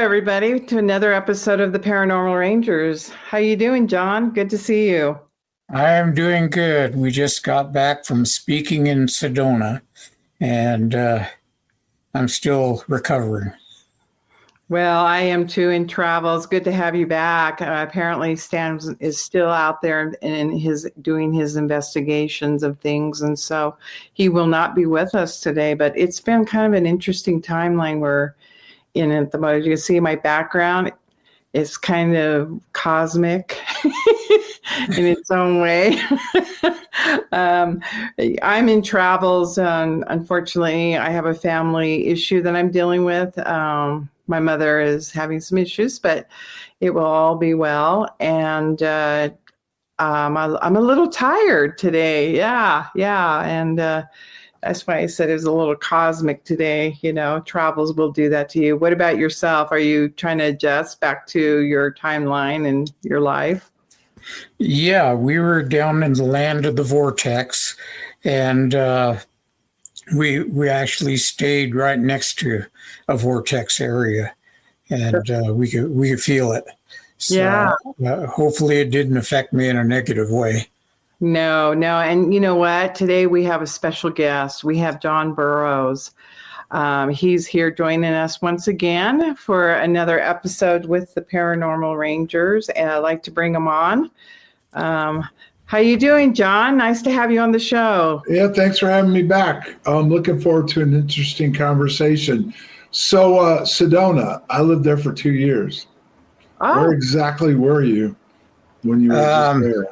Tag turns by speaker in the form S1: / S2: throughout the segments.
S1: everybody, to another episode of the Paranormal Rangers. How you doing, John? Good to see you.
S2: I am doing good. We just got back from speaking in Sedona, and I'm still recovering.
S1: Well, I am too in travel. It's good to have you back. Apparently, Stan is still out there and doing his investigations of things, and so he will not be with us today. But it's been kind of an interesting timeline we're in at the moment. You can see my background. It's kind of cosmic in its own way. I'm in travels. Unfortunately, I have a family issue that I'm dealing with. My mother is having some issues, but it will all be well. And I'm a little tired today. Yeah. And that's why I said it was a little cosmic today. You know, travels will do that to you. What about yourself? Are you trying to adjust back to your timeline and your life?
S2: Yeah, we were down in the land of the vortex, and we actually stayed right next to a vortex area, and we could feel it. So,
S1: Yeah.
S2: hopefully, it didn't affect me in a negative way.
S1: No. And you know what? Today we have a special guest. We have John Burroughs. He's here joining us once again for another episode with the Paranormal Rangers, and I'd like to bring him on. How you doing, John? Nice to have you on the show.
S3: Yeah, thanks for having me back. I'm looking forward to an interesting conversation. So, Sedona, I lived there for 2 years.
S1: Oh.
S3: Where exactly were you when you were just there?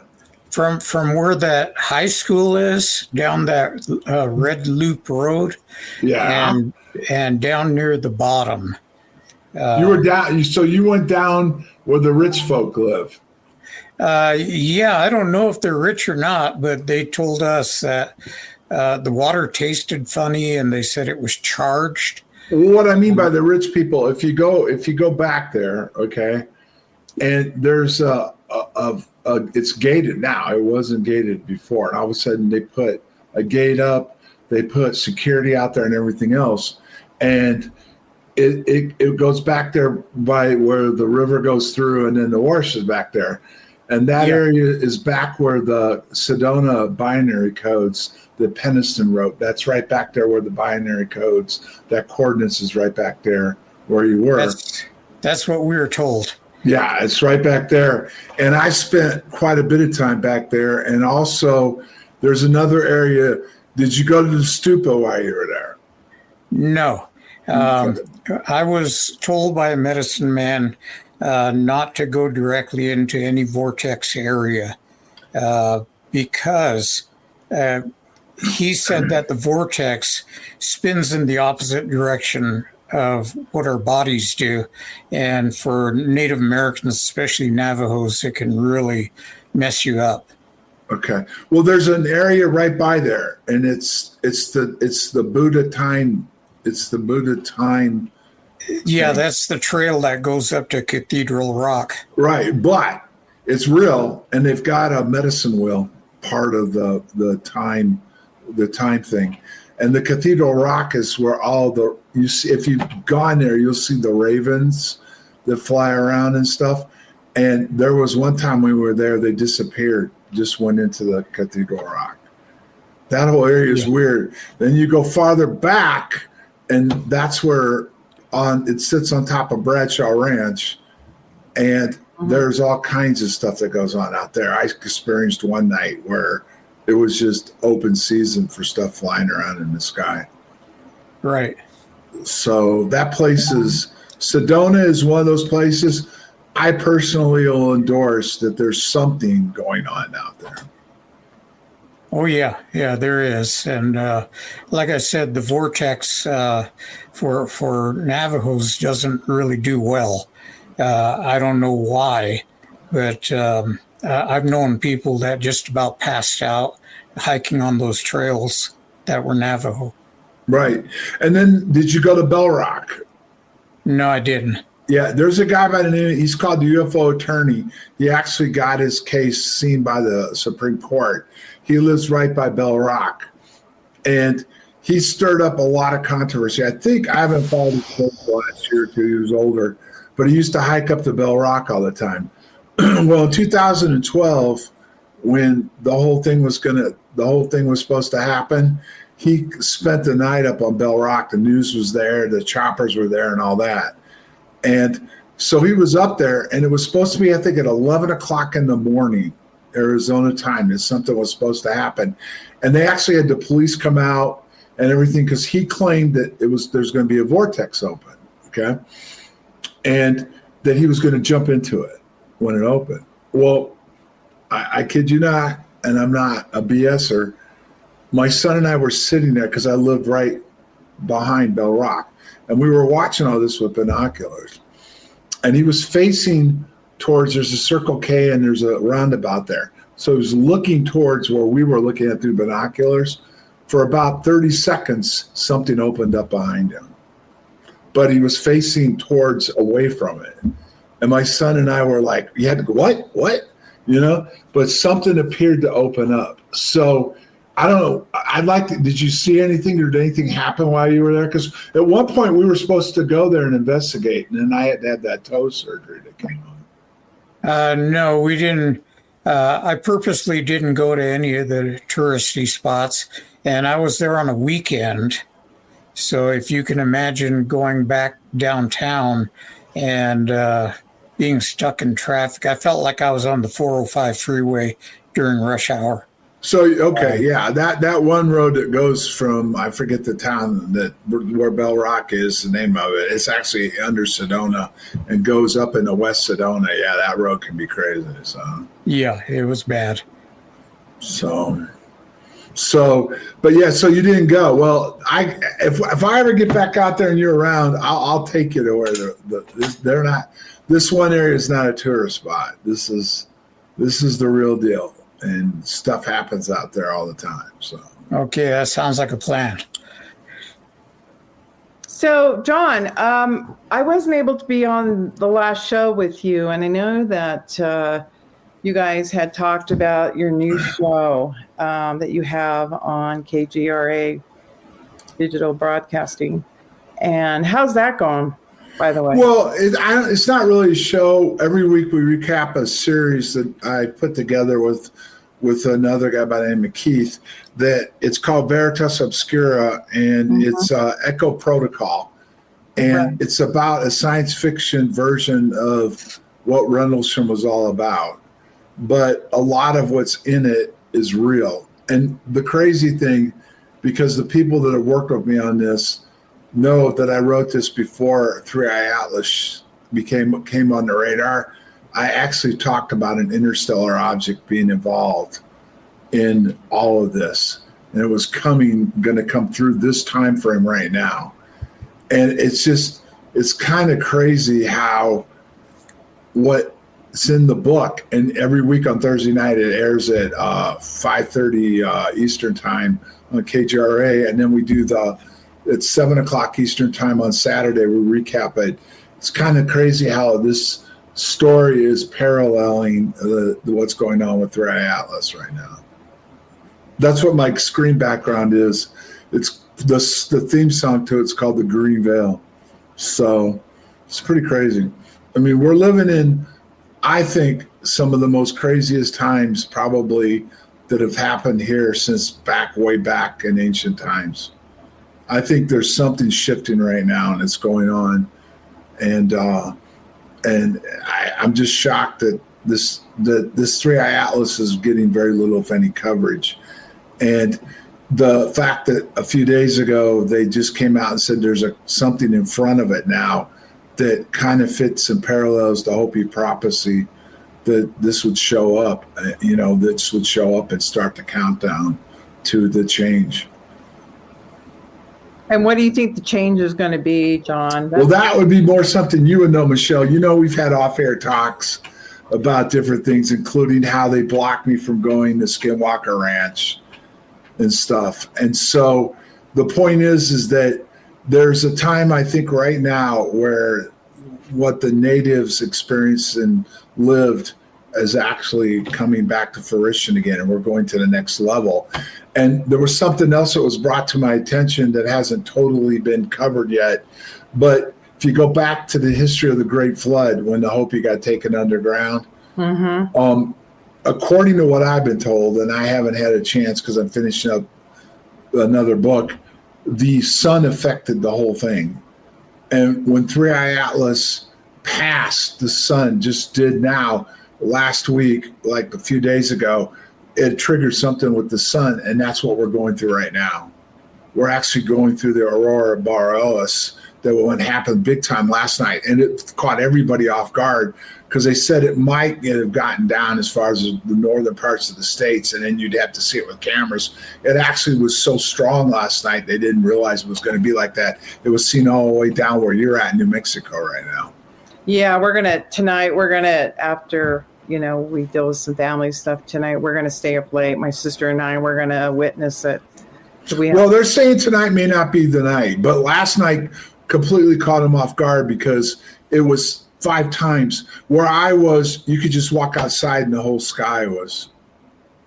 S2: From where that high school is, down that Red Loop Road,
S3: Yeah,
S2: and down near the bottom.
S3: you were down. So you went down where the rich folk live.
S2: Yeah, I don't know if they're rich or not, but they told us that the water tasted funny, and they said it was charged.
S3: Well, what I mean by the rich people, if you go back there, okay, and there's it's gated now. It wasn't gated before. And all of a sudden they put a gate up, they put security out there and everything else. And it goes back there by where the river goes through, and then the wash is back there. And that area is back where the Sedona binary codes, the Peniston wrote. That's right back there where the binary codes, that coordinates is right back there where you were.
S2: That's what we were told.
S3: Yeah, it's right back there. And I spent quite a bit of time back there. And also, there's another area. Did you go to the stupa while you were there?
S2: No. I was told by a medicine man not to go directly into any vortex area because he said that the vortex spins in the opposite direction of what our bodies do. And for Native Americans, especially Navajos, it can really mess you up.
S3: Okay. Well, there's an area right by there, and it's the Buddha time. It's the Buddha time.
S2: Yeah, that's the trail that goes up to Cathedral Rock.
S3: Right, but it's real, and they've got a medicine wheel part of the time thing. And the Cathedral Rock is where you see, if you've gone there, you'll see the ravens that fly around and stuff. And there was one time we were there, they disappeared, just went into the Cathedral Rock. That whole area is weird. Then you go farther back, and that's where it sits on top of Bradshaw Ranch. And there's all kinds of stuff that goes on out there. I experienced one night where it was just open season for stuff flying around in the sky.
S2: Right.
S3: So that place Sedona is one of those places I personally will endorse that there's something going on out there.
S2: Oh, yeah, there is. And like I said, the vortex for Navajos doesn't really do well. I don't know why, but I've known people that just about passed out hiking on those trails that were Navajo.
S3: Right. And then did you go to Bell Rock?
S2: No, I didn't.
S3: Yeah, there's a guy by the name, he's called the UFO attorney. He actually got his case seen by the Supreme Court. He lives right by Bell Rock. And he stirred up a lot of controversy. I think I haven't followed his case the last year or two. He was older. but he used to hike up to Bell Rock all the time. Well, in 2012, when the whole thing was supposed to happen, he spent the night up on Bell Rock. The news was there, the choppers were there, and all that. And so he was up there, and it was supposed to be, I think, at 11 o'clock in the morning, Arizona time, that something was supposed to happen. And they actually had the police come out and everything because he claimed that there's going to be a vortex open, okay? And that he was going to jump into it when it opened. Well, I kid you not, and I'm not a BSer, my son and I were sitting there because I lived right behind Bell Rock, and we were watching all this with binoculars. And he was facing towards, there's a Circle K and there's a roundabout there. So he was looking towards where we were looking at through binoculars. For about 30 seconds, something opened up behind him. But he was facing towards away from it. And my son and I were like, you had to go, what? You know, but something appeared to open up. So I don't know. Did you see anything or did anything happen while you were there? Because at one point we were supposed to go there and investigate, and then I had to have that toe surgery that came on.
S2: No, we didn't. I purposely didn't go to any of the touristy spots, and I was there on a weekend. So if you can imagine going back downtown and being stuck in traffic, I felt like I was on the 405 freeway during rush hour.
S3: So, okay, yeah, that one road that goes from, I forget the town where Bell Rock is, the name of it. It's actually under Sedona and goes up into West Sedona. Yeah, that road can be crazy. So
S2: yeah, it was bad.
S3: So, but yeah, so you didn't go. Well, if I ever get back out there and you're around, I'll take you to where they're not. This one area is not a tourist spot. This is the real deal. And stuff happens out there all the time. So
S2: okay, that sounds like a plan.
S1: So, John, I wasn't able to be on the last show with you, and I know that you guys had talked about your new show that you have on KGRA Digital Broadcasting. And how's that going, by the way?
S3: Well, it's not really a show. Every week we recap a series that I put together with another guy by the name of Keith. That it's called Veritas Obscura, and it's Echo Protocol, and it's about a science fiction version of what Rendlesham was all about. But a lot of what's in it is real. And the crazy thing, because the people that have worked with me on this know that I wrote this before 3i Atlas came on the radar. I actually talked about an interstellar object being involved in all of this, and it was going to come through this time frame right now. And it's kind of crazy how what's in the book, and every week on Thursday night it airs at 5:30 Eastern time on KGRA, and then we do at 7 o'clock Eastern time on Saturday we recap it. It's kind of crazy how this story is paralleling what's going on with 3i Atlas right now. That's what my screen background is. It's the theme song to it's called The Green Veil. So it's pretty crazy. I mean, we're living in, I think, some of the most craziest times probably that have happened here since way back in ancient times. I think there's something shifting right now, and it's going on. And I'm just shocked that this 3i Atlas is getting very little, if any, coverage. And the fact that a few days ago they just came out and said there's something in front of it now that kind of fits and parallels the Hopi prophecy that this would show up, this would show up and start the countdown to the change.
S1: And what do you think the change is going to be, John?
S3: Well, that would be more something you would know, Michelle. We've had off-air talks about different things, including how they blocked me from going to Skinwalker Ranch and stuff. And so the point is that there's a time, I think, right now where what the natives experienced and lived is actually coming back to fruition again, and we're going to the next level. And there was something else that was brought to my attention that hasn't totally been covered yet, but if you go back to the history of the Great Flood, when the Hopi got taken underground, according to what I've been told, and I haven't had a chance because I'm finishing up another book, the sun affected the whole thing. And when Three Eye Atlas passed, the sun just did now, last week, like a few days ago, it triggered something with the sun, and that's what we're going through right now. We're actually going through the Aurora Borealis that one happened big time last night, and it caught everybody off guard because they said it might have gotten down as far as the northern parts of the states, and then you'd have to see it with cameras. It actually was so strong last night they didn't realize it was going to be like that. It was seen all the way down where you're at in New Mexico right now.
S1: Yeah, tonight we're gonna, after, we deal with some family stuff tonight, we're gonna stay up late. My sister and I, we're gonna witness it.
S3: Well, they're saying tonight may not be the night, but last night completely caught them off guard because it was 5 times. Where I was, you could just walk outside and the whole sky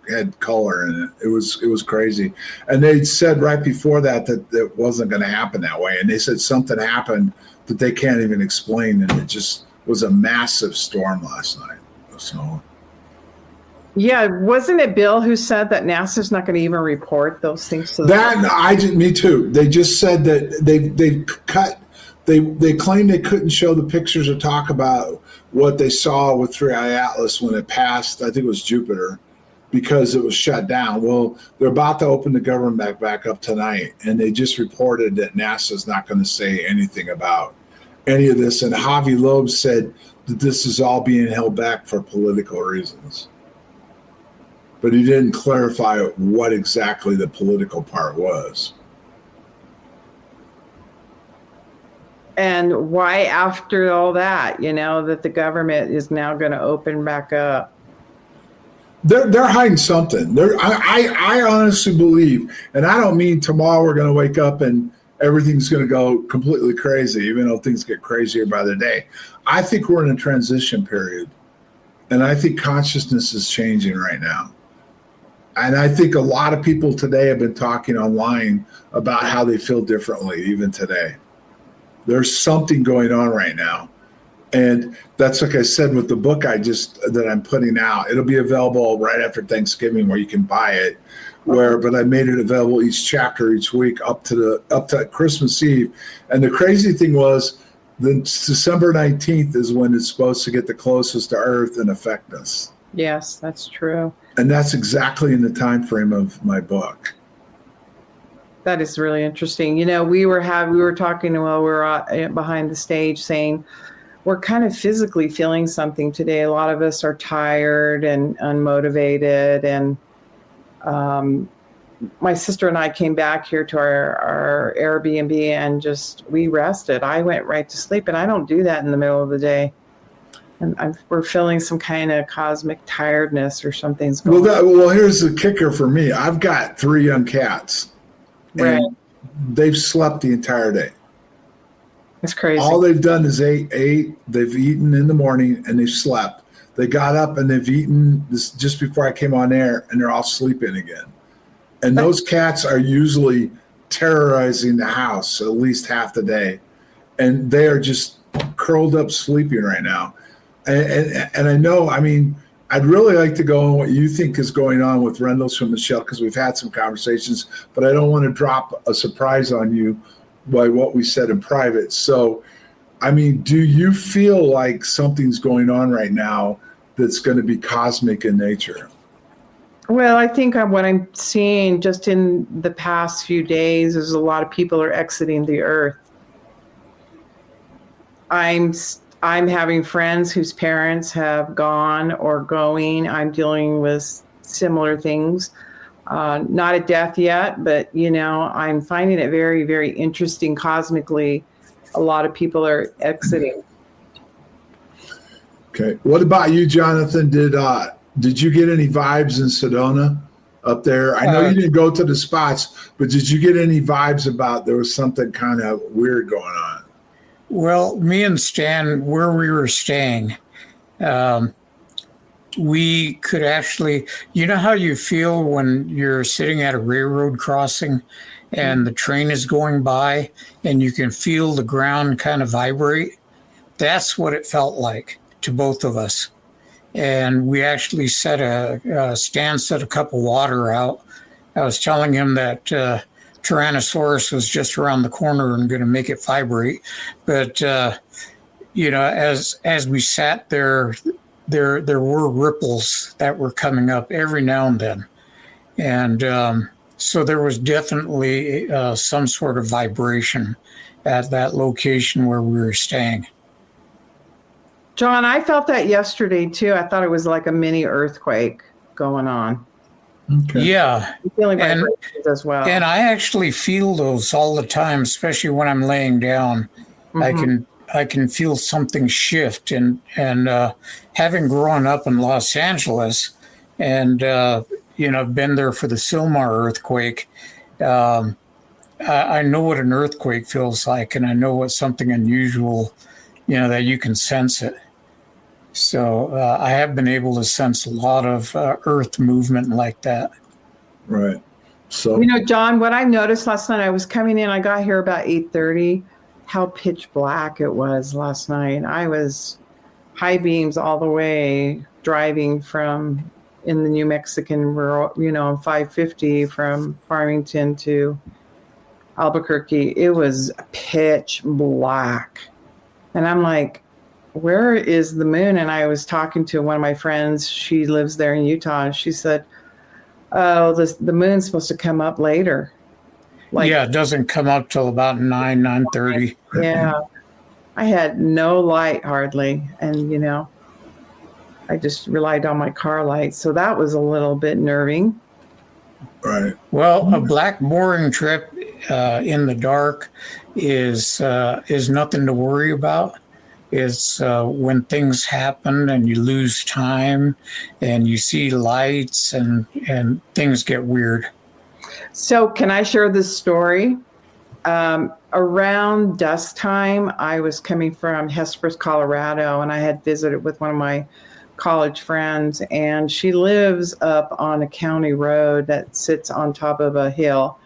S3: had color in it. It was crazy. And they said right before that it wasn't going to happen that way. And they said something happened that they can't even explain, and it just was a massive storm last night. So,
S1: yeah, wasn't it Bill who said that NASA's not going to even report those things to
S3: me too. They just said that they claimed they couldn't show the pictures or talk about what they saw with Three Eye Atlas when it passed. I think it was Jupiter, because it was shut down. Well, they're about to open the government back up tonight, and they just reported that NASA's not going to say anything about any of this. And Javi Loeb said that this is all being held back for political reasons. But he didn't clarify what exactly the political part was.
S1: And why, after all that, that the government is now going to open back up?
S3: They're hiding something. I honestly believe, and I don't mean tomorrow we're going to wake up and everything's going to go completely crazy, even though things get crazier by the day. I think we're in a transition period, and I think consciousness is changing right now. And I think a lot of people today have been talking online about how they feel differently, even today. There's something going on right now. And that's, like I said, with the book that I'm putting out, it'll be available right after Thanksgiving where you can buy it. But I made it available each chapter each week up to Christmas Eve. And the crazy thing was, the December 19th is when it's supposed to get the closest to Earth and affect us.
S1: Yes, that's true.
S3: And that's exactly in the time frame of my book.
S1: That is really interesting. We were talking while we were behind the stage, saying we're kind of physically feeling something today. A lot of us are tired and unmotivated. And my sister and I came back here to our Airbnb and we rested. I went right to sleep, and I don't do that in the middle of the day. And we're feeling some kind of cosmic tiredness or something's going on.
S3: Well, here's the kicker for me. I've got 3 young cats.
S1: Right.
S3: And they've slept the entire day.
S1: It's crazy.
S3: All they've done is ate. They've eaten in the morning and they've slept. They got up and they've eaten this just before I came on air, and they're all sleeping again. And those cats are usually terrorizing the house at least half the day. And they are just curled up sleeping right now. And I know, I'd really like to go on what you think is going on with Rendell's from Michelle, because we've had some conversations, but I don't want to drop a surprise on you by what we said in private. So, do you feel like something's going on right now that's going to be cosmic in nature?
S1: Well, I think what I'm seeing just in the past few days is a lot of people are exiting the earth. I'm having friends whose parents have gone or going. I'm dealing with similar things. Not a death yet, but, I'm finding it very, very interesting cosmically. A lot of people are exiting.
S3: Okay. What about you, Jonathan? Did you get any vibes in Sedona up there? I know you didn't go to the spots, but did you get any vibes about there was something kind of weird going on?
S2: Well, me and Stan, where we were staying, we could actually, how you feel when you're sitting at a railroad crossing and the train is going by and you can feel the ground kind of vibrate. That's what it felt like to both of us. And we actually set Stan set a cup of water out. I was telling him that Tyrannosaurus was just around the corner and going to make it vibrate. But, as we sat there were ripples that were coming up every now and then. And so there was definitely some sort of vibration at that location where we were staying.
S1: John, I felt that yesterday too. I thought it was like a mini earthquake going on.
S3: Okay.
S2: Yeah.
S1: I'm feeling vibrations as well.
S2: And I actually feel those all the time, especially when I'm laying down.
S1: Mhm.
S2: I can feel something shift. And having grown up in Los Angeles and been there for the Sylmar earthquake, I know what an earthquake feels like, and I know what something unusual, that you can sense it. So I have been able to sense a lot of earth movement like that.
S3: Right. So,
S1: John, what I noticed last night, I was coming in, I got here about 8:30, how pitch black it was last night. I was high beams all the way driving from in the New Mexican rural, on 550 from Farmington to Albuquerque. It was pitch black. And I'm like, where is the moon? And I was talking to one of my friends. She lives there in Utah. And she said, oh, the moon's supposed to come up later.
S2: It doesn't come up till about 9:30.
S1: Yeah. I had no light hardly. And, I just relied on my car lights. So that was a little bit nerving.
S3: right.
S2: Well, a black boring trip in the dark is nothing to worry about. It's when things happen and you lose time and you see lights and things get weird.
S1: So can I share this story? Around dusk time, I was coming from Hesperus, Colorado, and I had visited with one of my college friends, and she lives up on a county road that sits on top of a hill.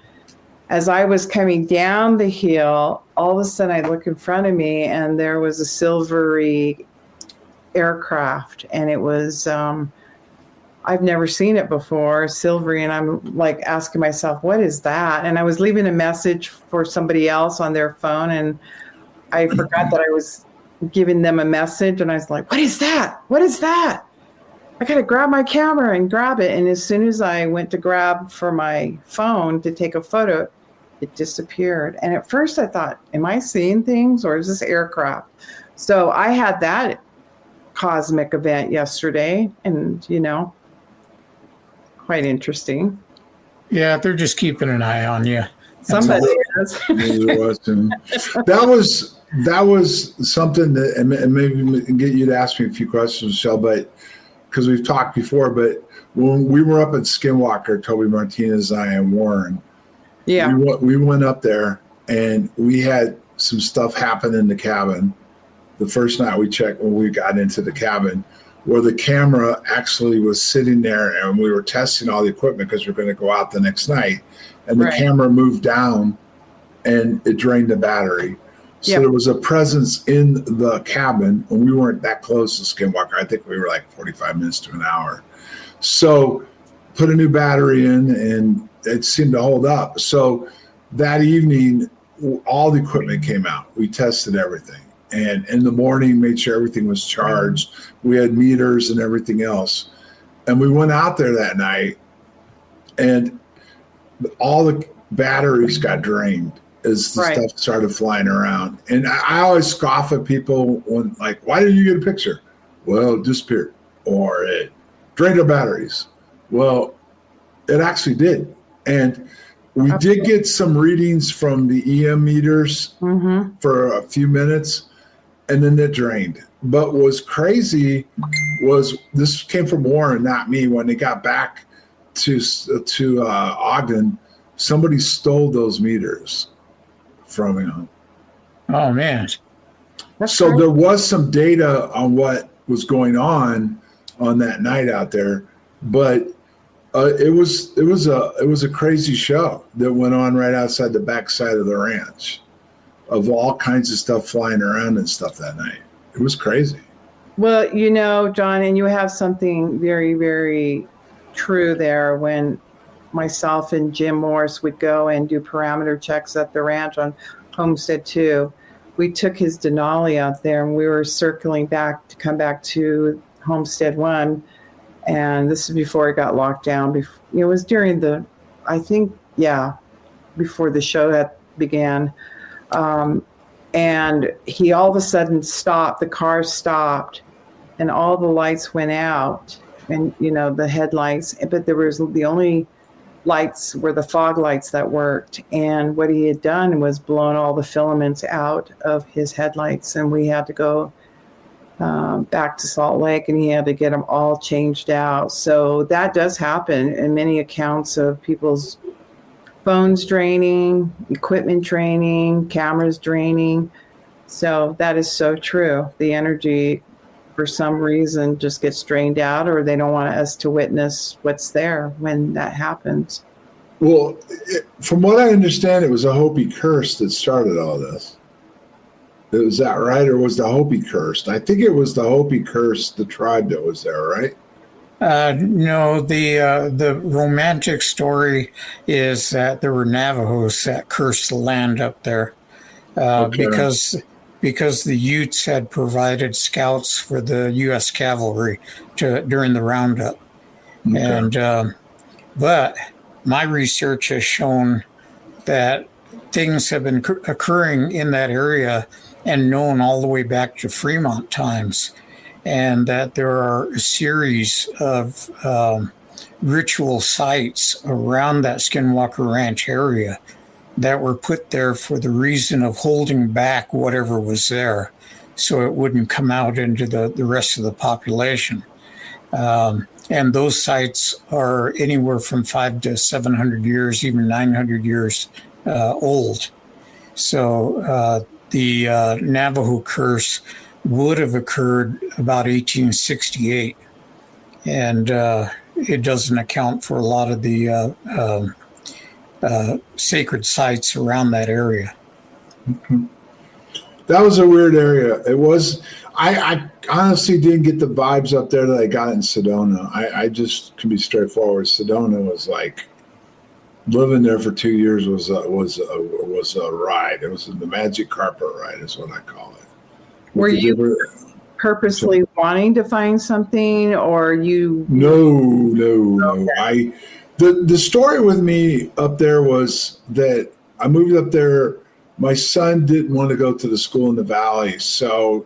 S1: As I was coming down the hill, all of a sudden I look in front of me and there was a silvery aircraft, and it was, I've never seen it before, silvery. And I'm like asking myself, what is that? And I was leaving a message for somebody else on their phone, and I forgot that I was giving them a message, and I was like, what is that? What is that? I got to grab my camera and grab it. And as soon as I went to grab for my phone to take a photo, it disappeared. And at first I thought, am I seeing things or is this aircraft? So I had that cosmic event yesterday, and, quite interesting.
S2: Yeah, they're just keeping an eye on you.
S1: Somebody is.
S3: That was something that, and maybe get you to ask me a few questions, Michelle, but because we've talked before, but when we were up at Skinwalker, Toby Martinez, I, and Warren,
S1: Yeah.
S3: we went up there and we had some stuff happen in the cabin. The first night we checked when we got into the cabin, where the camera actually was sitting there, and we were testing all the equipment because we were going to go out the next night, and the
S1: Right.
S3: camera moved down and it drained the battery. So
S1: Yep.
S3: there was a presence in the cabin, and we weren't that close to Skinwalker. I think we were like 45 minutes to an hour. So put a new battery in, and it seemed to hold up. So that evening, all the equipment came out. We tested everything. And in the morning, made sure everything was charged. We had meters and everything else. And we went out there that night, and all the batteries got drained as the
S1: Right.
S3: stuff started flying around. And I always scoff at people when, like, why didn't you get a picture? Well, it disappeared, or it drained our batteries. Well, it actually did. And we did get some readings from the EM meters for a few minutes, and then it drained. But what was crazy was, this came from Warren, not me. When they got back to Ogden, somebody stole those meters from him.
S2: Oh, man.
S3: So there was some data on what was going on that night out there, but It was a crazy show that went on right outside the backside of the ranch, of all kinds of stuff flying around and stuff that night. It was crazy.
S1: Well, John, and you have something very, very true there. When myself and Jim Morris would go and do parameter checks at the ranch on Homestead 2, we took his Denali out there and we were circling back to come back to Homestead 1. And this is before it got locked down. It was during before the show that began. And he all of a sudden stopped, the car stopped, and all the lights went out, and, the headlights, but the only lights were the fog lights that worked. And what he had done was blown all the filaments out of his headlights, and we had to go back to Salt Lake, and he had to get them all changed out. So that does happen in many accounts of people's phones draining, equipment draining, cameras draining. So that is so true. The energy, for some reason, just gets drained out, or they don't want us to witness what's there when that happens.
S3: Well, from what I understand, it was a Hopi curse that started all this. Is that right? Or was the Hopi cursed? I think it was the Hopi curse, the tribe that was there, right?
S2: No, the romantic story is that there were Navajos that cursed the land up there because the Utes had provided scouts for the U.S. cavalry during the roundup. Okay. And but my research has shown that things have been occurring in that area and known all the way back to Fremont times, and that there are a series of ritual sites around that Skinwalker Ranch area that were put there for the reason of holding back whatever was there so it wouldn't come out into the rest of the population. And those sites are anywhere from 500 to 700 years, even 900 years old. So the Navajo curse would have occurred about 1868, and it doesn't account for a lot of the sacred sites around that area.
S3: Mm-hmm. That was a weird area. It was. I honestly didn't get the vibes up there that I got in Sedona. I just can be straightforward. Sedona was like, living there for 2 years was a ride. It was the magic carpet ride, is what I call it.
S1: Were you purposely wanting to find something, or you?
S3: No.
S1: Okay.
S3: The story with me up there was that I moved up there. My son didn't want to go to the school in the valley, so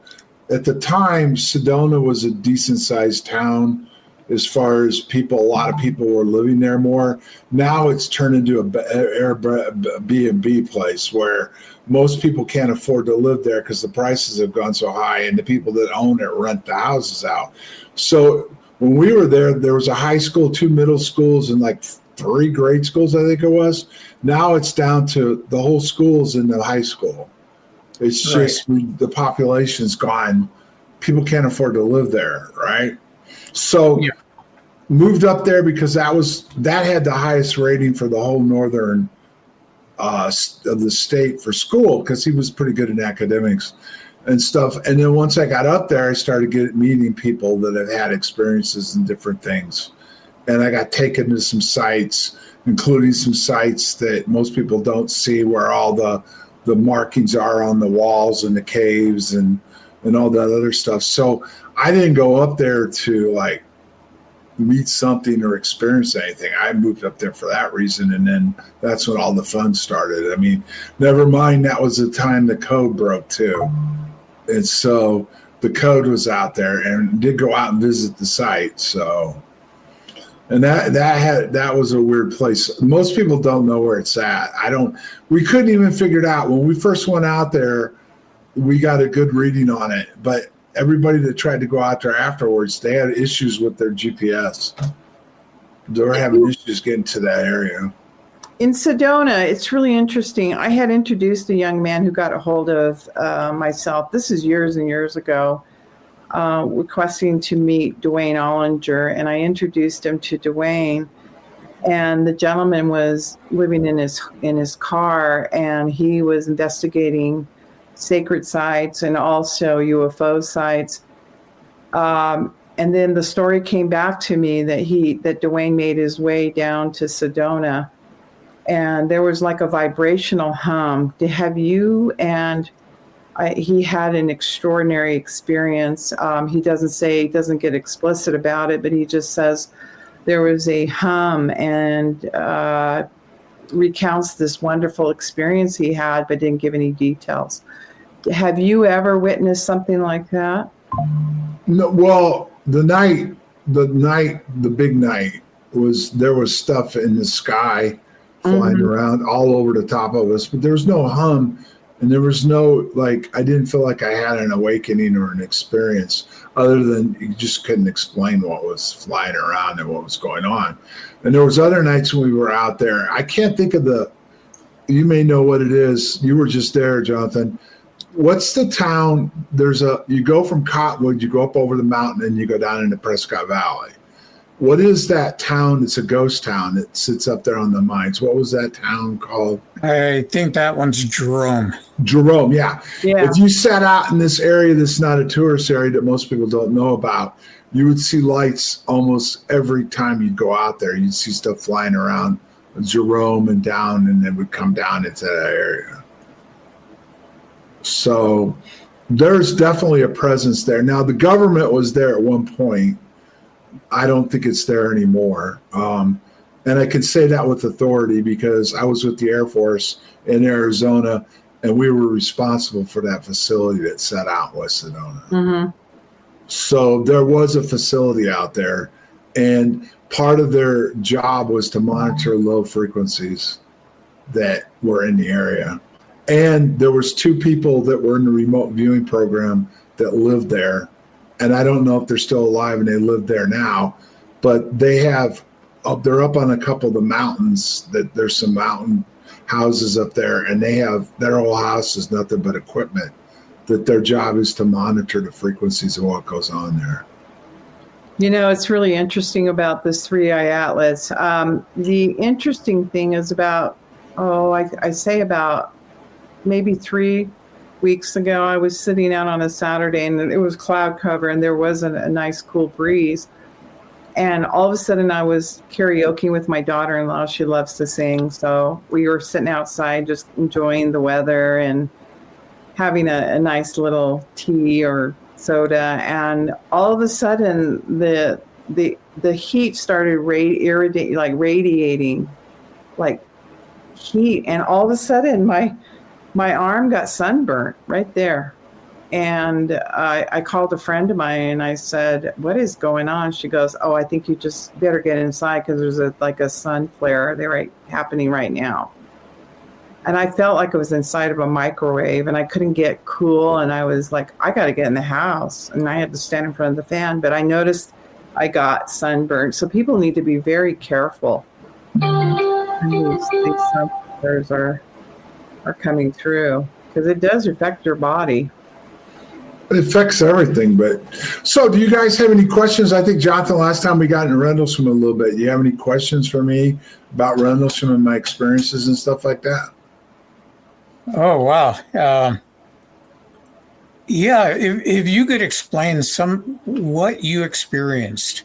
S3: at the time, Sedona was a decent sized town as far as people. A lot of people were living there more. Now it's turned into a Airbnb place where most people can't afford to live there because the prices have gone so high, and the people that own it rent the houses out. So when we were there, there was a high school, 2 middle schools, and like 3 grade schools, I think it was. Now it's down to the whole school's in the high school. It's just the population's gone. People can't afford to live there, right? So moved up there because that had the highest rating for the whole northern of the state for school, because he was pretty good in academics and stuff. And then once I got up there, I started meeting people that have had experiences in different things. And I got taken to some sites, including some sites that most people don't see, where all the markings are on the walls and the caves and all that other stuff. So I didn't go up there to like meet something or experience anything. I moved up there for that reason, and then that's when all the fun started. I mean, never mind, that was the time the code broke too. And so the code was out there, and did go out and visit the site. So, and that was a weird place. Most people don't know where it's at. We couldn't even figure it out. When we first went out there, we got a good reading on it, but everybody that tried to go out there afterwards, they had issues with their GPS. They were having issues getting to that area.
S1: In Sedona, it's really interesting. I had introduced a young man who got a hold of myself. This is years and years ago, requesting to meet Dwayne Ollinger, and I introduced him to Dwayne. and the gentleman was living in his car, and he was investigating sacred sites and also UFO sites. And then the story came back to me that Dwayne made his way down to Sedona, and there was like a vibrational hum. Have you and he had an extraordinary experience. He doesn't get explicit about it, but he just says there was a hum, and recounts this wonderful experience he had, but didn't give any details. Have you ever witnessed something like that?
S3: No, well, the big night there was stuff in the sky flying around all over the top of us, but there was no hum, and there was no, like, I didn't feel like I had an awakening or an experience other than you just couldn't explain what was flying around and what was going on. And there was other nights when we were out there. I can't think of you may know what it is. You were just there, Jonathan. What's the town? You go from Cottonwood, you go up over the mountain, and you go down into Prescott Valley. What is that town? It's a ghost town that sits up there on the mines. What was that town called?
S2: I think that one's Jerome.
S3: Jerome, yeah. If you sat out in this area that's not a tourist area that most people don't know about, you would see lights almost every time you'd go out there. You'd see stuff flying around Jerome and down, and then would come down into that area. So there's definitely a presence there. Now, the government was there at one point. I don't think it's there anymore. And I can say that with authority because I was with the Air Force in Arizona, and we were responsible for that facility that set out in West Sedona. Mm-hmm. So there was a facility out there, and part of their job was to monitor low frequencies that were in the area. And there was 2 people that were in the remote viewing program that lived there. And I don't know if they're still alive and they live there now, but they're up on a couple of the mountains. That there's some mountain houses up there, and their whole house is nothing but equipment. That their job is to monitor the frequencies of what goes on there.
S1: You know, it's really interesting about this 3i Atlas. The interesting thing is about maybe 3 weeks ago, I was sitting out on a Saturday, and it was cloud cover, and there wasn't a nice cool breeze. And all of a sudden I was karaoke with my daughter-in-law. She loves to sing. So we were sitting outside just enjoying the weather and having a nice little tea or soda. And all of a sudden the heat started radiating like heat. And all of a sudden my arm got sunburnt right there. And I called a friend of mine and I said, "What is going on?" She goes, "Oh, I think you just better get inside because there's a sun flare happening right now." And I felt like I was inside of a microwave and I couldn't get cool. And I was like, I got to get in the house. And I had to stand in front of the fan. But I noticed I got sunburned. So people need to be very careful. These sun flares are coming through because it does affect your body.
S3: It affects everything. But so do you guys have any questions? I think, Jonathan, last time we got into Rendlesham a little bit. You have any questions for me about Rendlesham and my experiences and stuff like that?
S2: Oh, wow. Yeah, if you could explain what you experienced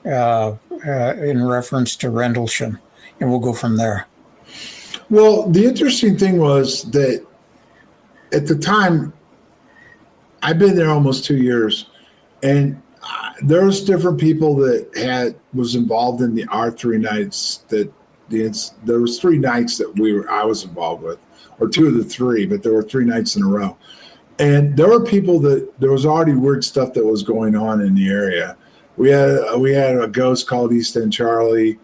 S2: in reference to Rendlesham, and we'll go from there.
S3: Well, the interesting thing was that at the time, I've been there almost 2 years, and there was different people that was involved in our 3 nights. There was 3 nights that I was involved with, or 2 of the 3, but there were 3 nights in a row. And there were people there was already weird stuff that was going on in the area. We had a ghost called East End Charlie,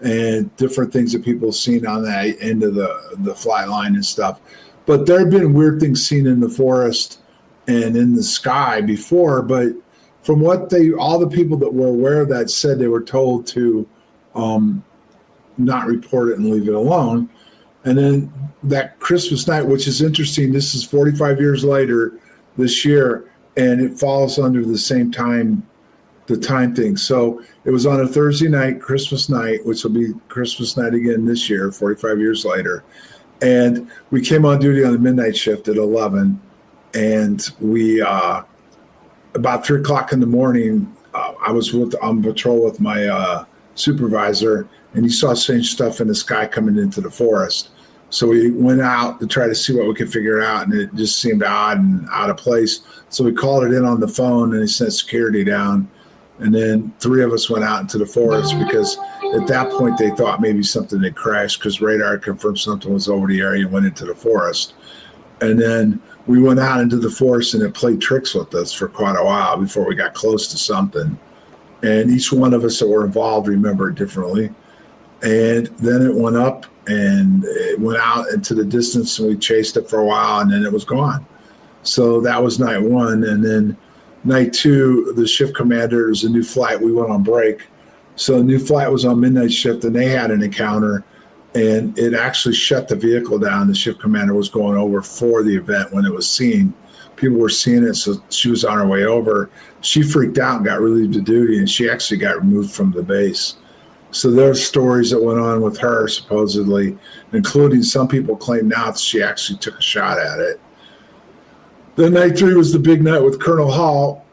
S3: and different things that people have seen on that end of the flight line and stuff. But there had been weird things seen in the forest and in the sky before. But from what all the people that were aware of that said, they were told to not report it and leave it alone. And then that Christmas night, which is interesting, this is 45 years later this year, and it falls under the same time the time thing. So it was on a Thursday night, Christmas night, which will be Christmas night again this year, 45 years later. And we came on duty on the midnight shift at 11. And we, about 3 o'clock in the morning, I was on patrol with my supervisor, and he saw strange stuff in the sky coming into the forest. So we went out to try to see what we could figure out, and it just seemed odd and out of place. So we called it in on the phone, and he sent security down. And then 3 of us went out into the forest because at that point they thought maybe something had crashed because radar confirmed something was over the area and went into the forest. And then we went out into the forest, and it played tricks with us for quite a while before we got close to something. And each one of us that were involved remembered differently. And then it went up and it went out into the distance, and we chased it for a while, and then it was gone. So that was night 1. And then night 2, the shift commander, it was a new flight. We went on break. So the new flight was on midnight shift, and they had an encounter, and it actually shut the vehicle down. The shift commander was going over for the event when it was seen. People were seeing it, so she was on her way over. She freaked out and got relieved of duty, and she actually got removed from the base. So there are stories that went on with her, supposedly, including some people claim now that she actually took a shot at it. Then night 3 was the big night with Colonel Hall,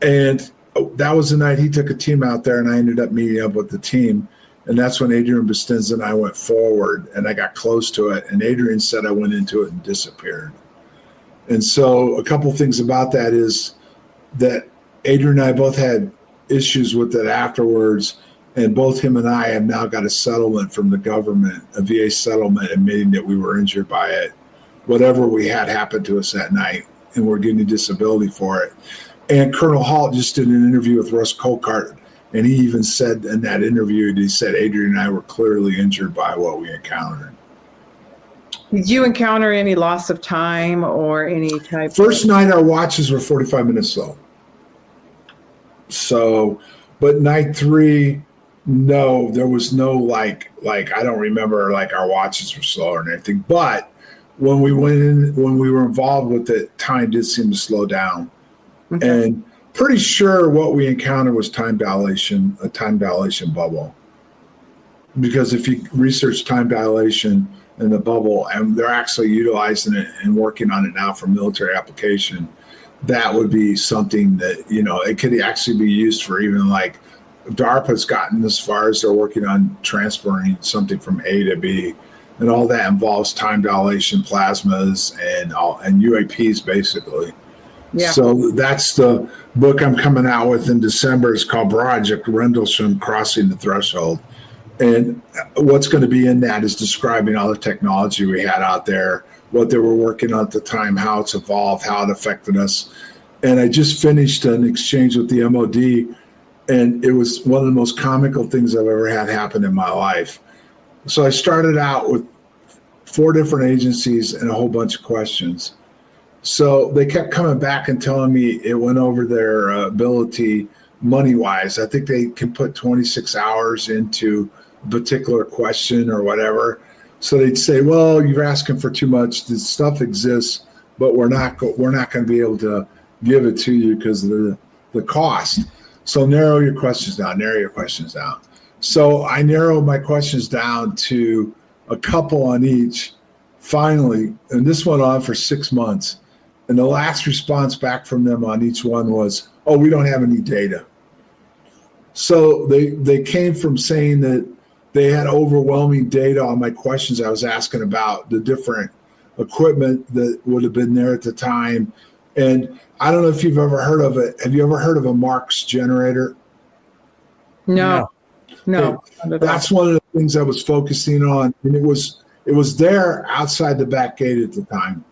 S3: and that was the night he took a team out there, and I ended up meeting up with the team. And that's when Adrian Bustinza and I went forward, and I got close to it. And Adrian said I went into it and disappeared. And so a couple things about that is that Adrian and I both had issues with it afterwards. And both him and I have now got a settlement from the government, a VA settlement, admitting that we were injured by it. Whatever we had happened to us that night, and we're getting a disability for it. And Colonel Hall just did an interview with Russ Colcart, and he even said in that interview, he said Adrian and I were clearly injured by what we encountered.
S1: Did you encounter any loss of time or any type?
S3: First night, our watches were 45 minutes slow. So, but night 3, no, there was no like I don't remember like our watches were slow or anything. But when we went in, when we were involved with it, time did seem to slow down. Okay. And pretty sure what we encountered was time dilation, a time dilation bubble. Because if you research time dilation in the bubble, and they're actually utilizing it and working on it now for military application, that would be something that, you know, it could actually be used for even like DARPA's gotten as far as they're working on transferring something from A to B. And all that involves time dilation, plasmas, and UAPs, basically. Yeah. So that's the book I'm coming out with in December. It's called Project Rendlesham Crossing the Threshold. And what's going to be in that is describing all the technology we had out there, what they were working on at the time, how it's evolved, how it affected us. And I just finished an exchange with the MOD, and it was one of the most comical things I've ever had happen in my life. So I started out with 4 different agencies and a whole bunch of questions. So they kept coming back and telling me it went over their ability money-wise. I think they can put 26 hours into a particular question or whatever. So they'd say, well, you're asking for too much. This stuff exists, but we're not going to be able to give it to you because of the cost. So narrow your questions down. So I narrowed my questions down to a couple on each, finally, and this went on for 6 months. And the last response back from them on each one was, oh, we don't have any data. So they came from saying that they had overwhelming data on my questions I was asking about the different equipment that would have been there at the time. And I don't know if you've ever heard of it. Have you ever heard of a Marx generator?
S1: No.
S3: That's one of the things I was focusing on. And it was there outside the back gate at the time.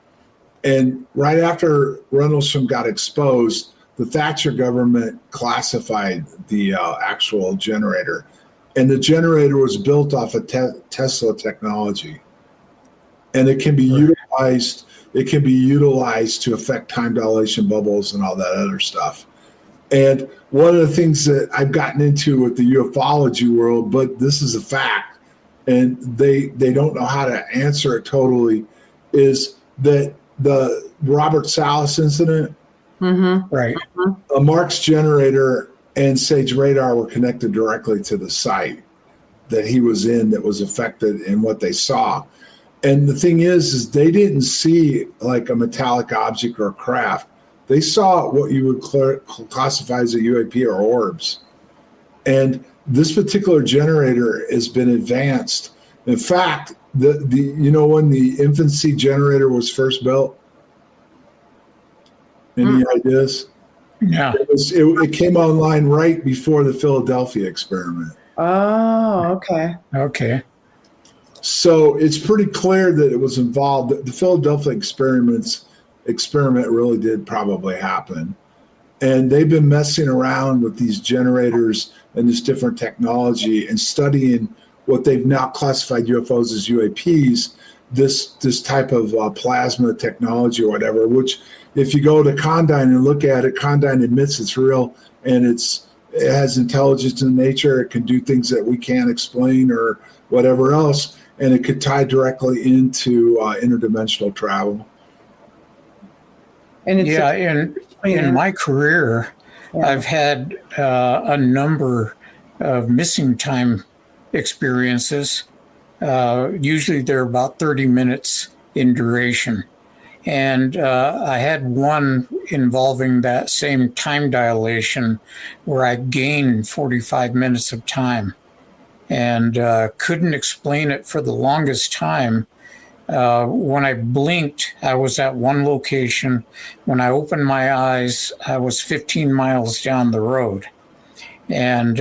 S3: And right after Rendlesham got exposed, the Thatcher government classified the actual generator. And the generator was built off of Tesla technology. And it can be utilized. It can be utilized to affect time dilation bubbles and all that other stuff. And one of the things that I've gotten into with the ufology world, but this is a fact, and they don't know how to answer it totally, is that the Robert Salas incident,
S2: right?
S3: A Marx generator and Sage Radar were connected directly to the site that he was in that was affected in what they saw. And the thing is they didn't see like a metallic object or a craft. They saw what you would classify as a UAP or orbs. And this particular generator has been advanced. In fact, the when the infancy generator was first built, any ideas?
S2: Yeah.
S3: It came online right before the Philadelphia experiment.
S1: Oh, okay.
S2: Okay.
S3: So it's pretty clear that it was involved. The Philadelphia experiment really did probably happen. And they've been messing around with these generators and this different technology and studying what they've now classified UFOs as UAPs, this type of plasma technology or whatever, which if you go to Condyne and look at it, Condyne admits it's real and it has intelligence in nature. It can do things that we can't explain or whatever else. And it could tie directly into interdimensional travel.
S1: And it's
S2: in my career,
S1: Yeah.
S2: I've had a number of missing time experiences. Usually they're about 30 minutes in duration. And I had one involving that same time dilation where I gained 45 minutes of time and couldn't explain it for the longest time. When I blinked, I was at one location. When I opened my eyes, I was 15 miles down the road. And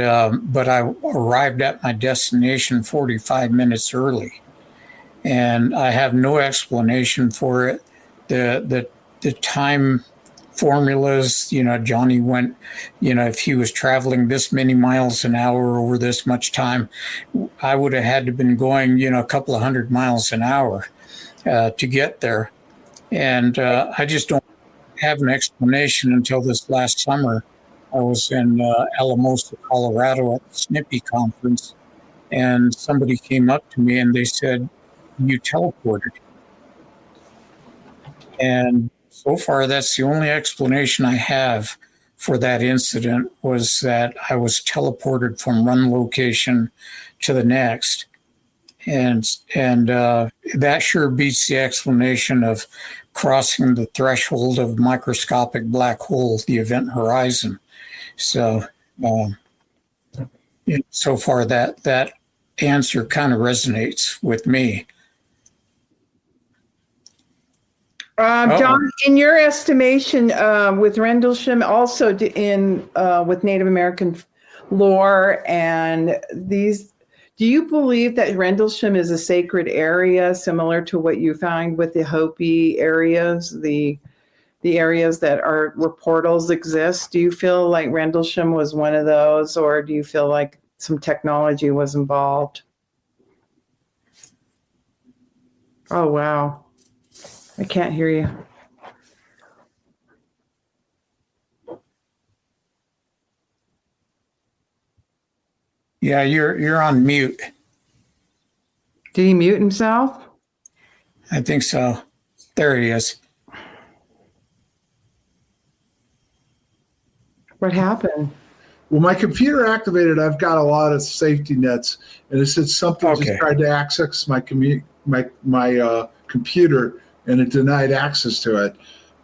S2: but I arrived at my destination 45 minutes early. And I have no explanation for it. The time formulas, Johnny went, if he was traveling this many miles an hour over this much time, I would have had to been going, a couple of 100 miles an hour to get there. And I just don't have an explanation until this last summer. I was in Alamosa, Colorado at the Snippy conference, and somebody came up to me and they said, "You teleported." And so far, that's the only explanation I have for that incident, was that I was teleported from one location to the next. And that sure beats the explanation of crossing the threshold of microscopic black hole, the event horizon. So, so far that answer kind of resonates with me.
S1: John, in your estimation, with Rendlesham, also with Native American lore and these, do you believe that Rendlesham is a sacred area similar to what you found with the Hopi areas, the areas where portals exist? Do you feel like Rendlesham was one of those, or do you feel like some technology was involved? Oh, wow. I can't hear you.
S2: Yeah, you're on mute.
S1: Did he mute himself?
S2: I think so. There he is.
S1: What happened?
S3: Well, my computer activated. I've got a lot of safety nets, and it said something just tried to access my computer, and it denied access to it.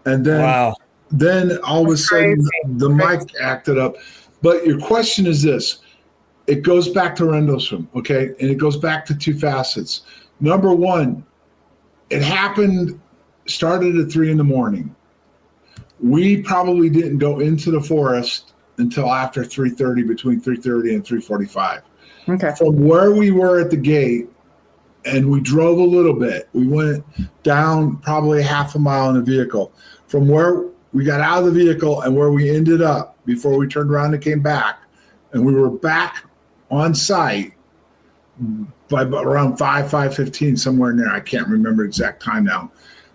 S3: And then all of a sudden the mic acted up. But your question is this. It goes back to Rendlesham, okay? And it goes back to two facets. Number one, it started at 3 a.m. We probably didn't go into the forest until after 3:30, between 3:30 and 3:45.
S1: Okay.
S3: From where we were at the gate, and we drove a little bit. We went down probably half a mile in a vehicle. From where we got out of the vehicle and where we ended up before we turned around and came back, and we were back on site by around 5:15, somewhere in there. I can't remember exact time now.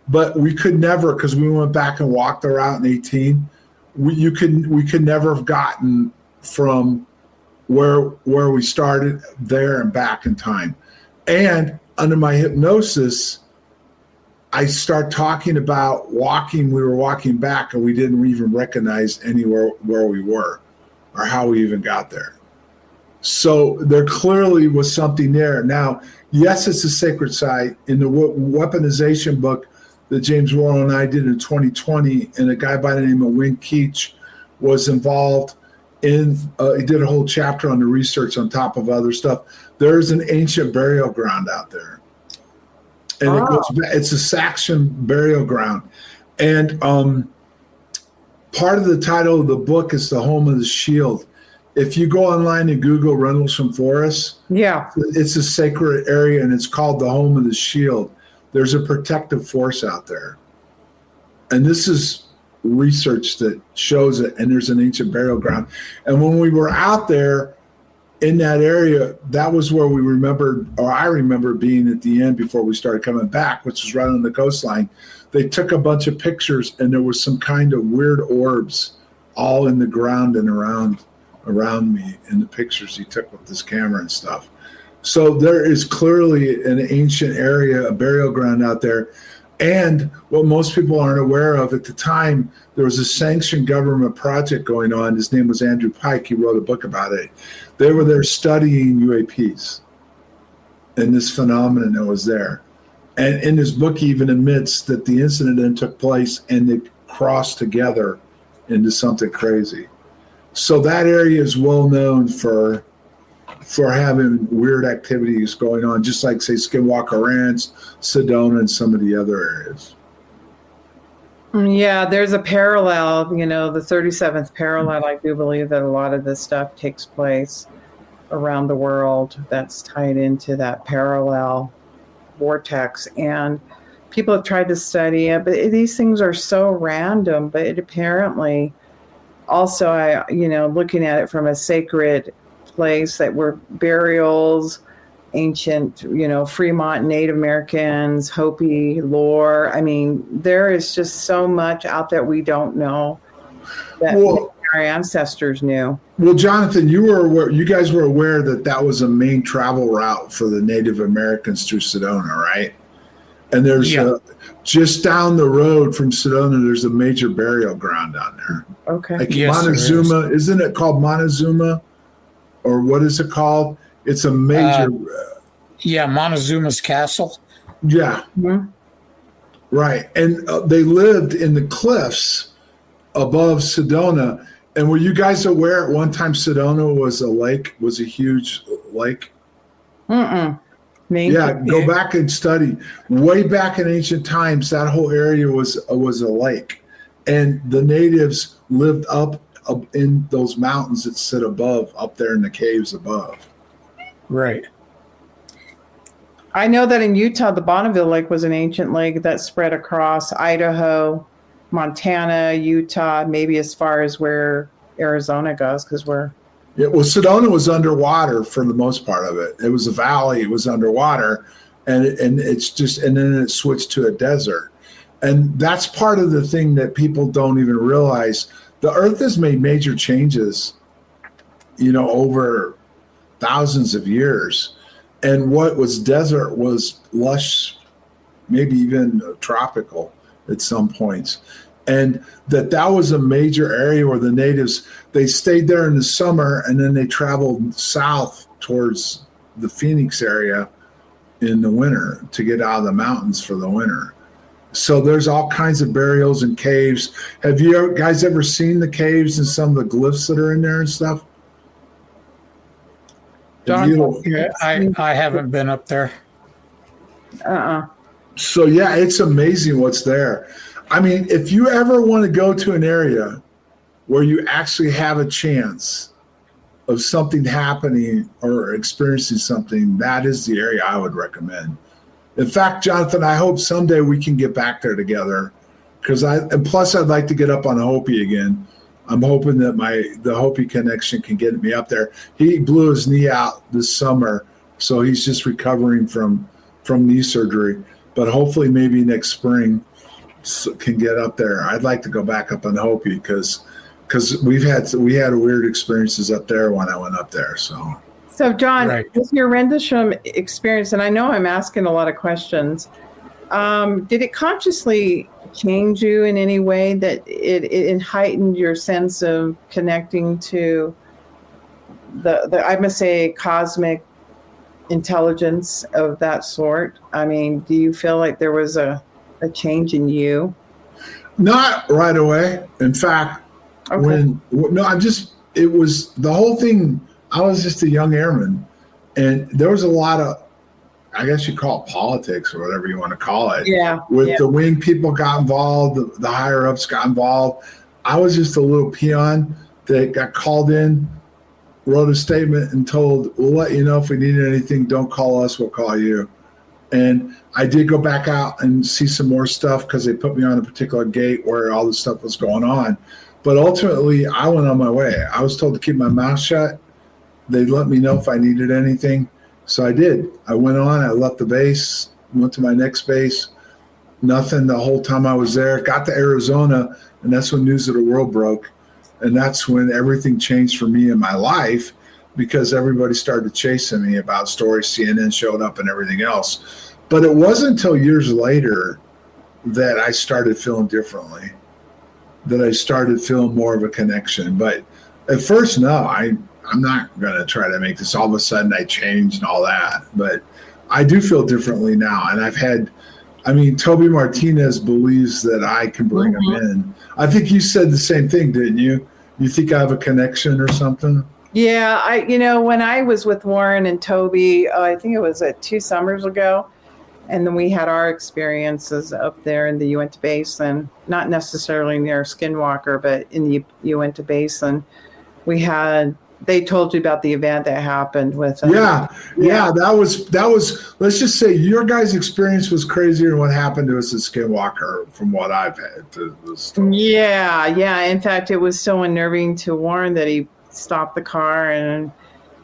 S3: But we could never, because we went back and walked the route in 18, we could never have gotten from where we started there and back in time. And under my hypnosis, I start talking about walking. We were walking back, and we didn't even recognize anywhere where we were. or how we even got there. So there clearly was something there. Now, yes, it's a sacred site. In the weaponization book that James Worrell and I did in 2020, and a guy by the name of Wayne Keach was involved in, he did a whole chapter on the research on top of other stuff. There's an ancient burial ground out there. And it goes back, it's a Saxon burial ground. And part of the title of the book is The Home of the Shield. If you go online and Google Rendlesham Forest, it's a sacred area, and it's called the Home of the Shield. There's a protective force out there. And this is research that shows it, and there's an ancient burial ground. And when we were out there in that area, that was where we remembered, or I remember being at the end before we started coming back, which was right on the coastline. They took a bunch of pictures, and there was some kind of weird orbs all in the ground and around me in the pictures he took with this camera and stuff. So there is clearly an ancient area, a burial ground out there. And what most people aren't aware of, at the time, there was a sanctioned government project going on. His name was Andrew Pike. He wrote a book about it. They were there studying UAPs and this phenomenon that was there. And in his book, he even admits that the incident then took place and they crossed together into something crazy. So that area is well known for having weird activities going on, just like, say, Skinwalker Ranch, Sedona, and some of the other areas.
S1: Yeah, there's a parallel, the 37th parallel. I do believe that a lot of this stuff takes place around the world that's tied into that parallel vortex. And people have tried to study it, but these things are so random. But it apparently also, looking at it from a sacred place that were burials, ancient, Fremont Native Americans, Hopi lore. I mean, there is just so much out there we don't know that our ancestors knew. Well,
S3: Jonathan, you guys were aware that was a main travel route for the Native Americans through Sedona, right? And there's just down the road from Sedona, there's a major burial ground down there.
S1: Okay.
S3: Like Montezuma, isn't it called Montezuma? Or what is it called? It's a major.
S2: Montezuma's Castle.
S3: Yeah. Mm-hmm. Right. And they lived in the cliffs above Sedona. And were you guys aware at one time Sedona was a huge lake? Go back and study. Way back in ancient times, that whole area was a lake. And the natives lived up in those mountains that sit above, up there in the caves above.
S2: Right.
S1: I know that in Utah, the Bonneville Lake was an ancient lake that spread across Idaho, Montana, Utah, maybe as far as where Arizona goes, because
S3: Sedona was underwater for the most part of it. It was a valley, it was underwater, and then it switched to a desert. And that's part of the thing that people don't even realize. The earth has made major changes, over thousands of years. And what was desert was lush, maybe even tropical at some points. And that was a major area where the natives, they stayed there in the summer and then they traveled south towards the Phoenix area in the winter to get out of the mountains for the winter. So there's all kinds of burials and caves. Have you guys ever seen the caves and some of the glyphs that are in there and stuff?
S2: I haven't been up there.
S3: So it's amazing what's there. I mean, if you ever want to go to an area where you actually have a chance of something happening or experiencing something, that is the area I would recommend. In fact, Jonathan, I hope someday we can get back there together, plus I'd like to get up on Hopi again. I'm hoping that the Hopi connection can get me up there. He blew his knee out this summer, so he's just recovering from knee surgery. But hopefully, maybe next spring can get up there. I'd like to go back up on Hopi because we had weird experiences up there when I went up there.
S1: So John, with your Rendlesham experience, and I know I'm asking a lot of questions, did it consciously change you in any way that it heightened your sense of connecting to I must say cosmic intelligence of that sort? I mean, do you feel like there was a change in you?
S3: Not right away. In fact,
S1: Okay.
S3: it was the whole thing. I was just a young airman, and there was a lot of, I guess you call it politics or whatever you want to call it.
S1: Yeah.
S3: With the wing people got involved, the higher ups got involved. I was just a little peon that got called in, wrote a statement and told, we'll let you know if we need anything, don't call us, we'll call you. And I did go back out and see some more stuff because they put me on a particular gate where all this stuff was going on. But ultimately, I went on my way. I was told to keep my mouth shut. They'd let me know if I needed anything. So I did. I went on, I left the base, went to my next base. Nothing the whole time I was there. Got to Arizona, and that's when News of the World broke. And that's when everything changed for me in my life, because everybody started chasing me about stories. CNN showed up and everything else. But it wasn't until years later that I started feeling differently, that I started feeling more of a connection. But at first, no, I'm not going to try to make this all of a sudden I changed and all that. But I do feel differently now. And Toby Martinez believes that I can bring him in. I think you said the same thing, didn't you? You think I have a connection or something?
S1: Yeah, when I was with Warren and Toby, I think it was 2 summers ago, and then we had our experiences up there in the Uinta Basin, not necessarily near Skinwalker, but in the Uinta Basin. They told you about the event that happened with them.
S3: Yeah. That was. Let's just say your guys' experience was crazier than what happened to us at Skinwalker, from what I've had.
S1: Yeah. In fact, it was so unnerving to Warren that he stopped the car and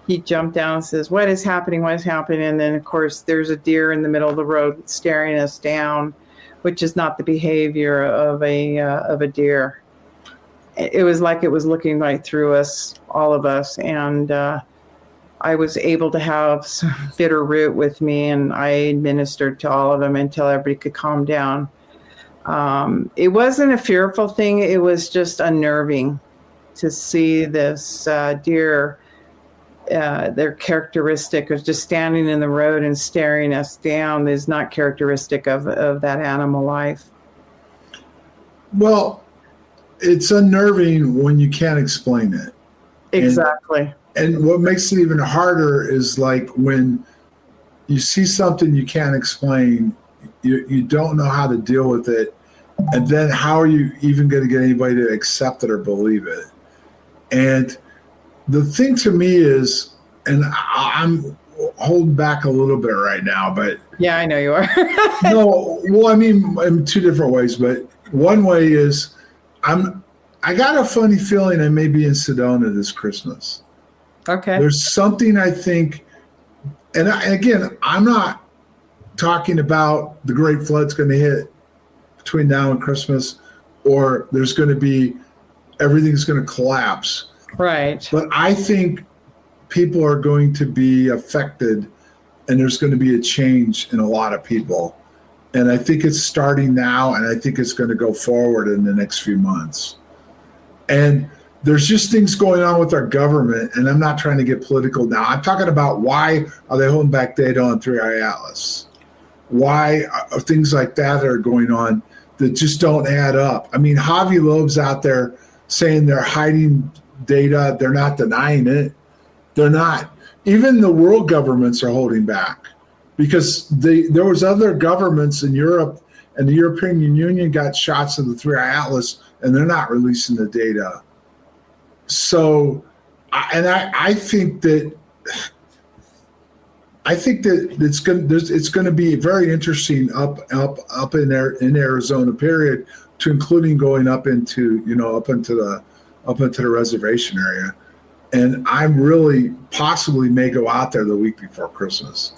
S1: he jumped down and says, "What is happening? What is happening?" And then, of course, there's a deer in the middle of the road staring us down, which is not the behavior of a deer. It was like it was looking right through us, all of us. And I was able to have some bitter root with me, and I administered to all of them until everybody could calm down. It wasn't a fearful thing. It was just unnerving to see this deer. Their characteristic of just standing in the road and staring us down is not characteristic of that animal life.
S3: Well, it's unnerving when you can't explain it.
S1: Exactly.
S3: And what makes it even harder is like when you see something you can't explain, you don't know how to deal with it. And then how are you even going to get anybody to accept it or believe it? And the thing to me is, and I'm holding back a little bit right now, but
S1: yeah, I know you are.
S3: No, well, in 2 different ways, but one way is I got a funny feeling I may be in Sedona this Christmas.
S1: Okay.
S3: There's something I think, and again, I'm not talking about the great flood's going to hit between now and Christmas, or there's going to be, everything's going to collapse.
S1: Right.
S3: But I think people are going to be affected, and there's going to be a change in a lot of people. And I think it's starting now, and I think it's going to go forward in the next few months. And there's just things going on with our government, and I'm not trying to get political now. I'm talking about why are they holding back data on 3i Atlas? Why are things like that are going on that just don't add up? I mean, Javi Loeb's out there saying they're hiding data. They're not denying it. They're not. Even the world governments are holding back, because there was other governments in Europe, and the European Union got shots of the 3i Atlas, and they're not releasing the data. So, I think that it's going to be very interesting up in Arizona, period, to including going up into the reservation area. And I really possibly may go out there the week before Christmas.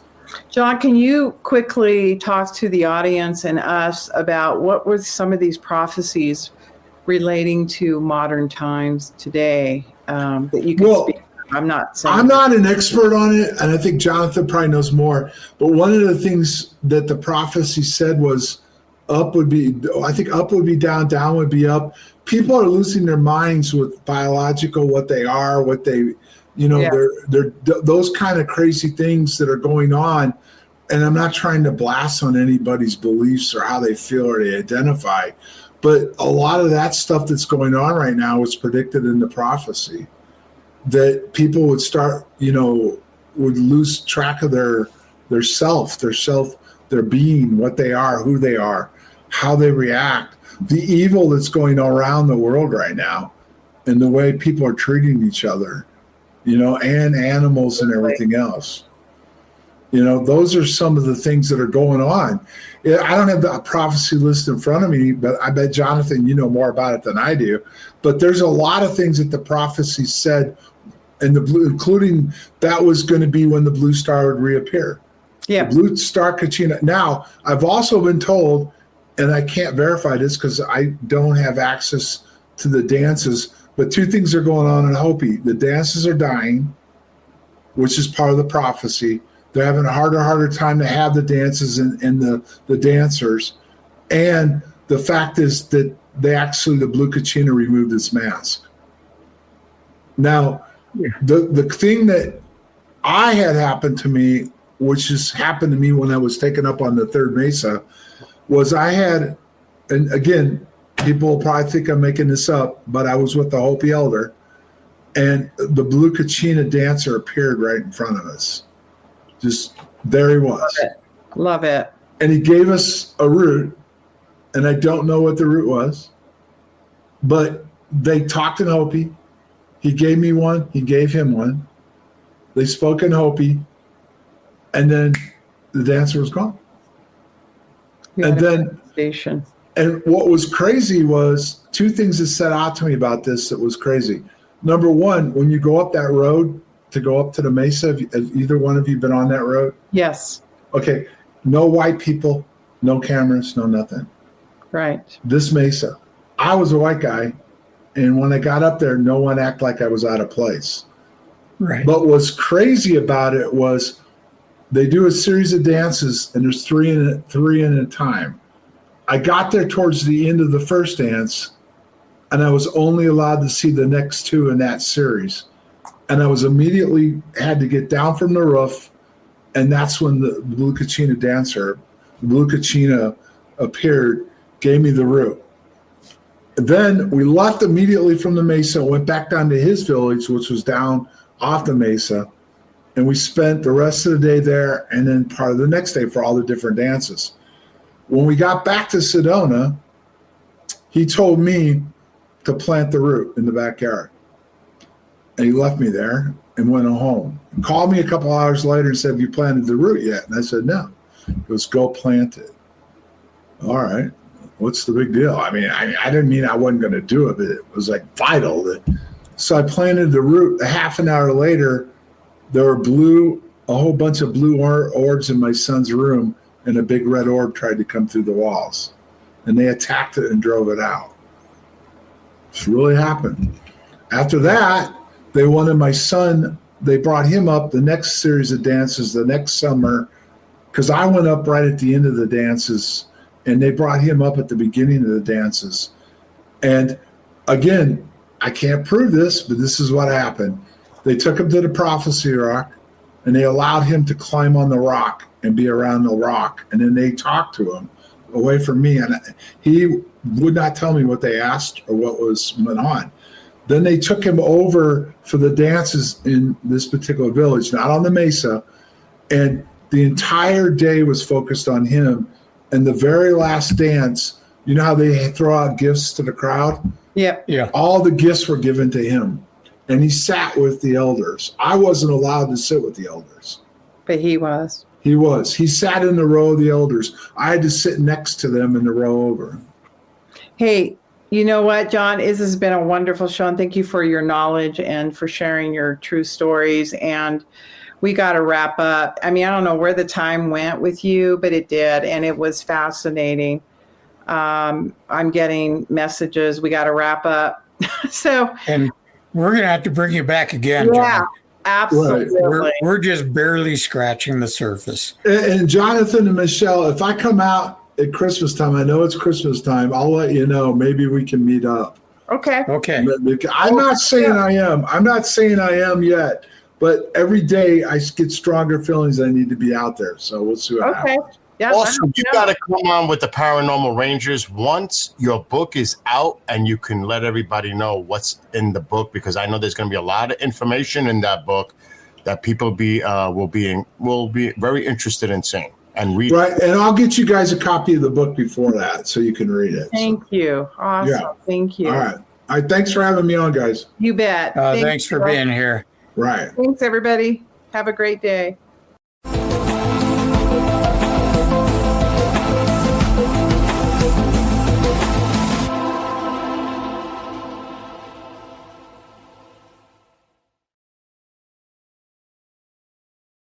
S1: John, can you quickly talk to the audience and us about what were some of these prophecies relating to modern times today that you can speak? I'm not
S3: an expert on it, and I think Jonathan probably knows more. But one of the things that the prophecy said was up would be down, down would be up. People are losing their minds with biological, what they are, what they
S1: Yeah.
S3: they're those kind of crazy things that are going on. And I'm not trying to blast on anybody's beliefs or how they feel or they identify, but a lot of that stuff that's going on right now was predicted in the prophecy, that people would start, would lose track of their being, what they are, who they are, how they react, the evil that's going around the world right now, and the way people are treating each other, and animals and everything else. Those are some of the things that are going on. I don't have the prophecy list in front of me, but I bet, Jonathan, you know more about it than I do. But there's a lot of things that the prophecy said, and including that was going to be when the blue star would reappear.
S1: Yeah.
S3: The blue star Kachina. Now, I've also been told, and I can't verify this because I don't have access to the dances, but two things are going on in Hopi. The dances are dying, which is part of the prophecy. They're having a harder time to have the dances and the dancers. And the fact is that the blue Kachina removed its mask. Now, the thing that I had happened to me, which has happened to me when I was taken up on the third mesa, was I had, and again, people will probably think I'm making this up, but I was with the Hopi elder, and the blue Kachina dancer appeared right in front of us. Just there he was.
S1: Love it.
S3: And he gave us a root, and I don't know what the root was, but they talked in Hopi. He gave me one. He gave him one. They spoke in Hopi, and then the dancer was gone. And what was crazy was two things that set out to me about this that was crazy. Number one, when you go up that road to go up to the mesa, have either one of you been on that road?
S1: Yes.
S3: Okay. No white people, no cameras, no nothing.
S1: Right.
S3: This mesa. I was a white guy, and when I got up there, no one acted like I was out of place.
S2: Right.
S3: But what's crazy about it was they do a series of dances, and there's three in a time. I got there towards the end of the first dance, and I was only allowed to see the next two in that series. And I was immediately had to get down from the roof, and that's when the blue Kachina dancer, blue Kachina, appeared, gave me the root. Then we left immediately from the mesa, went back down to his village, which was down off the mesa, and we spent the rest of the day there and then part of the next day for all the different dances. When we got back to Sedona, he told me to plant the root in the backyard. And he left me there and went home. He called me a couple hours later and said, "Have you planted the root yet?" And I said, "No." He goes, "Go plant it." All right. What's the big deal? I mean, I didn't mean I wasn't going to do it, but it was like vital. So I planted the root. A half an hour later, there were a whole bunch of blue orbs in my son's room, and a big red orb tried to come through the walls. And they attacked it and drove it out. It's really happened. After that, they wanted my son, they brought him up the next series of dances the next summer, because I went up right at the end of the dances, and they brought him up at the beginning of the dances. And again, I can't prove this, but this is what happened. They took him to the prophecy rock, and they allowed him to climb on the rock and be around the rock. And then they talked to him away from me, and he would not tell me what they asked or what went on. Then they took him over for the dances in this particular village, not on the mesa, and the entire day was focused on him. And the very last dance, you know how they throw out gifts to the crowd?
S1: Yeah.
S3: All the gifts were given to him, and he sat with the elders. I wasn't allowed to sit with the elders.
S1: But he was.
S3: He was. He sat in the row of the elders. I had to sit next to them in the row over.
S1: Hey, you know what, John? This has been a wonderful show, and thank you for your knowledge and for sharing your true stories. And we got to wrap up. I mean, I don't know where the time went with you, but it did, and it was fascinating. I'm getting messages. We got to wrap up.
S2: And we're going to have to bring you back again,
S1: Yeah,
S2: John.
S1: absolutely.
S2: We're just barely scratching the surface.
S3: And Jonathan and Michelle, if I come out at Christmas time, I know it's Christmas time, I'll let you know. Maybe we can meet up.
S1: Okay.
S2: Okay.
S3: I'm not saying I am. I'm not saying I am yet. But every day I get stronger feelings I need to be out there. So we'll see what
S1: Okay.
S3: happens.
S1: Yeah.
S4: Also, you got to come on with the Paranormal Rangers once your book is out, and you can let everybody know what's in the book, because I know there's going to be a lot of information in that book that people will be very interested in seeing and reading.
S3: Right, and I'll get you guys a copy of the book before that so you can read it.
S1: Thank you. Awesome.
S3: Yeah.
S1: Thank you.
S3: All right. Thanks for having me on, guys.
S1: You bet.
S2: Thanks for being here.
S3: Right.
S1: Thanks, everybody. Have a great day.